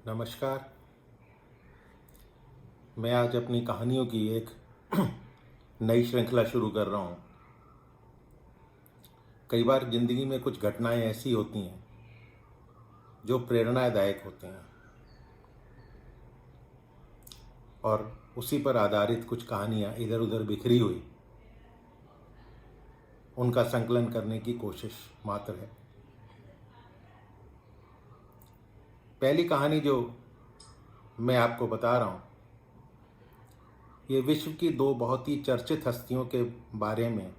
नमस्कार। मैं आज अपनी कहानियों की एक नई श्रृंखला शुरू कर रहा हूँ। कई बार ज़िंदगी में कुछ घटनाएं ऐसी होती हैं जो प्रेरणादायक होती हैं और उसी पर आधारित कुछ कहानियाँ इधर उधर बिखरी हुई उनका संकलन करने की कोशिश मात्र है। पहली कहानी जो मैं आपको बता रहा हूँ, ये विश्व की दो बहुत ही चर्चित हस्तियों के बारे में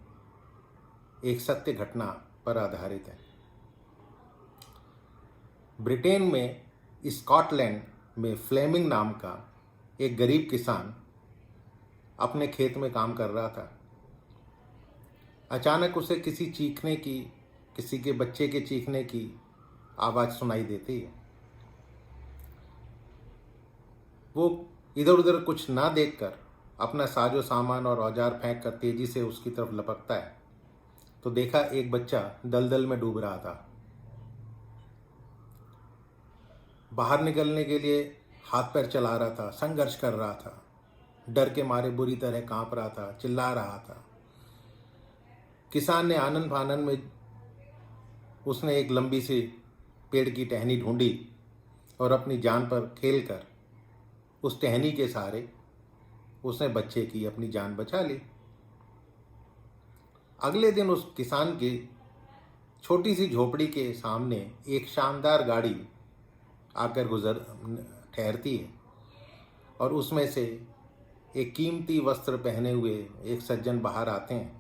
एक सत्य घटना पर आधारित है। ब्रिटेन में स्कॉटलैंड में फ्लेमिंग नाम का एक गरीब किसान अपने खेत में काम कर रहा था। अचानक उसे किसी के बच्चे के चीखने की आवाज़ सुनाई देती है। वो इधर उधर कुछ ना देखकर अपना साजो सामान और औजार फेंक कर तेजी से उसकी तरफ लपकता है तो देखा एक बच्चा दलदल में डूब रहा था। बाहर निकलने के लिए हाथ पैर चला रहा था, संघर्ष कर रहा था, डर के मारे बुरी तरह कांप रहा था, चिल्ला रहा था। किसान ने आनन फानन में उसने एक लंबी सी पेड़ की टहनी ढूंढी और अपनी जान पर खेलकर उस टहनी के सहारे उसने बच्चे की अपनी जान बचा ली। अगले दिन उस किसान की छोटी सी झोपड़ी के सामने एक शानदार गाड़ी आकर ठहरती है और उसमें से एक कीमती वस्त्र पहने हुए एक सज्जन बाहर आते हैं।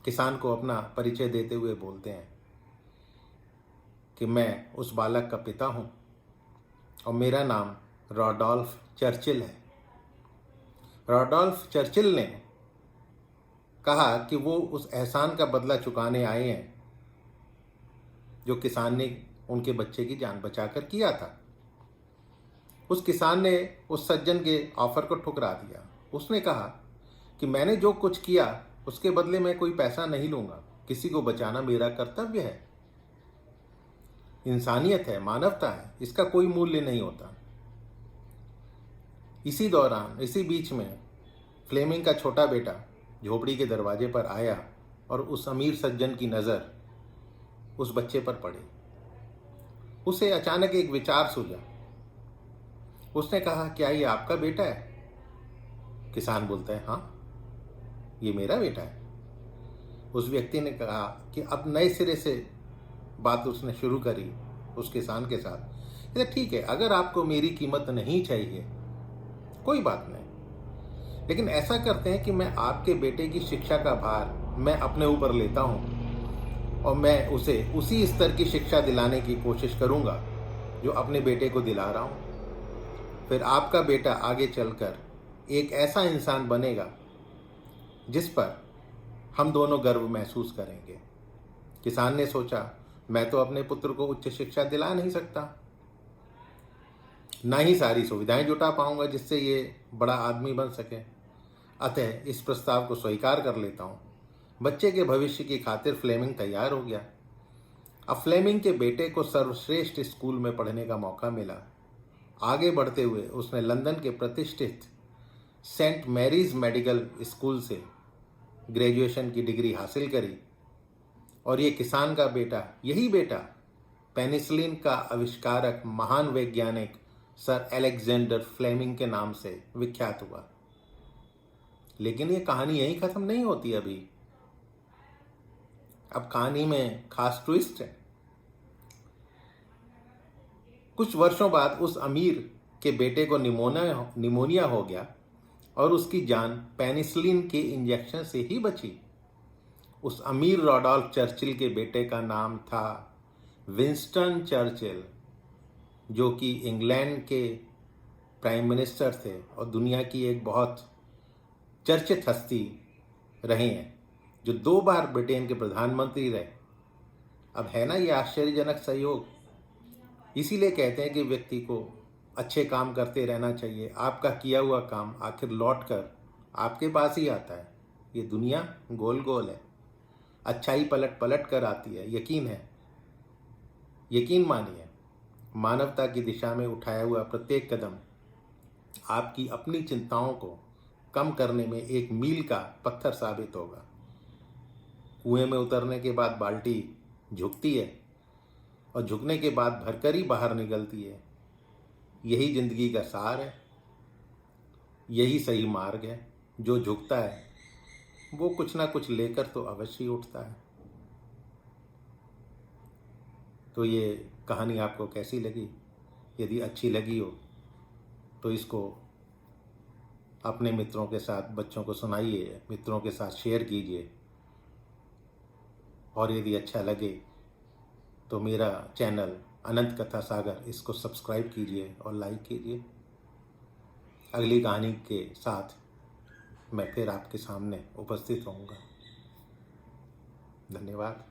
किसान को अपना परिचय देते हुए बोलते हैं कि मैं उस बालक का पिता हूँ और मेरा नाम रॉडोल्फ चर्चिल है। रॉडोल्फ चर्चिल ने कहा कि वो उस एहसान का बदला चुकाने आए हैं जो किसान ने उनके बच्चे की जान बचाकर किया था। उस किसान ने उस सज्जन के ऑफर को ठुकरा दिया। उसने कहा कि मैंने जो कुछ किया उसके बदले मैं कोई पैसा नहीं लूंगा। किसी को बचाना मेरा कर्तव्य है। इंसानियत है, मानवता है, इसका कोई मूल्य नहीं होता। इसी बीच में फ्लेमिंग का छोटा बेटा झोपड़ी के दरवाजे पर आया और उस अमीर सज्जन की नज़र उस बच्चे पर पड़ी। उसे अचानक एक विचार सूझा। उसने कहा, क्या ये आपका बेटा है? किसान बोलता है, हाँ, ये मेरा बेटा है। उस व्यक्ति ने कहा कि अब नए सिरे से बात उसने शुरू करी उस किसान के साथ। ठीक है, अगर आपको मेरी कीमत नहीं चाहिए कोई बात नहीं, लेकिन ऐसा करते हैं कि मैं आपके बेटे की शिक्षा का भार मैं अपने ऊपर लेता हूँ और मैं उसे उसी स्तर की शिक्षा दिलाने की कोशिश करूँगा जो अपने बेटे को दिला रहा हूँ। फिर आपका बेटा आगे चलकर एक ऐसा इंसान बनेगा जिस पर हम दोनों गर्व महसूस करेंगे। किसान ने सोचा, मैं तो अपने पुत्र को उच्च शिक्षा दिला नहीं सकता, ना ही सारी सुविधाएं जुटा पाऊंगा जिससे ये बड़ा आदमी बन सके। अतः इस प्रस्ताव को स्वीकार कर लेता हूँ। बच्चे के भविष्य की खातिर फ्लेमिंग तैयार हो गया। अब फ्लेमिंग के बेटे को सर्वश्रेष्ठ स्कूल में पढ़ने का मौका मिला। आगे बढ़ते हुए उसने लंदन के प्रतिष्ठित सेंट मैरीज मेडिकल स्कूल से ग्रेजुएशन की डिग्री हासिल करी और ये किसान का बेटा, यही बेटा पेनिसिलिन का आविष्कारक महान वैज्ञानिक सर अलेक्जेंडर फ्लेमिंग के नाम से विख्यात हुआ। लेकिन ये कहानी यहीं खत्म नहीं होती। अब कहानी में खास ट्विस्ट है। कुछ वर्षों बाद उस अमीर के बेटे को निमोनिया हो गया और उसकी जान पेनिसिलिन के इंजेक्शन से ही बची। उस अमीर रॉडोल्फ चर्चिल के बेटे का नाम था विंस्टन चर्चिल, जो कि इंग्लैंड के प्राइम मिनिस्टर थे और दुनिया की एक बहुत चर्चित हस्ती रहे हैं, जो 2 बार ब्रिटेन के प्रधानमंत्री रहे। अब है ना ये आश्चर्यजनक संयोग। इसीलिए कहते हैं कि व्यक्ति को अच्छे काम करते रहना चाहिए। आपका किया हुआ काम आखिर लौट कर आपके पास ही आता है। ये दुनिया गोल गोल है, अच्छाई पलट पलट कर आती है। यकीन मानिए। मानवता की दिशा में उठाया हुआ प्रत्येक कदम आपकी अपनी चिंताओं को कम करने में एक मील का पत्थर साबित होगा। कुएं में उतरने के बाद बाल्टी झुकती है और झुकने के बाद भरकर ही बाहर निकलती है। यही जिंदगी का सार है, यही सही मार्ग है। जो झुकता है वो कुछ ना कुछ लेकर तो अवश्य ही उठता है। तो ये कहानी आपको कैसी लगी? यदि अच्छी लगी हो तो इसको अपने मित्रों के साथ, बच्चों को सुनाइए, मित्रों के साथ शेयर कीजिए। और यदि अच्छा लगे तो मेरा चैनल अनंत कथा सागर, इसको सब्सक्राइब कीजिए और लाइक कीजिए। अगली कहानी के साथ मैं फिर आपके सामने उपस्थित रहूँगा। धन्यवाद।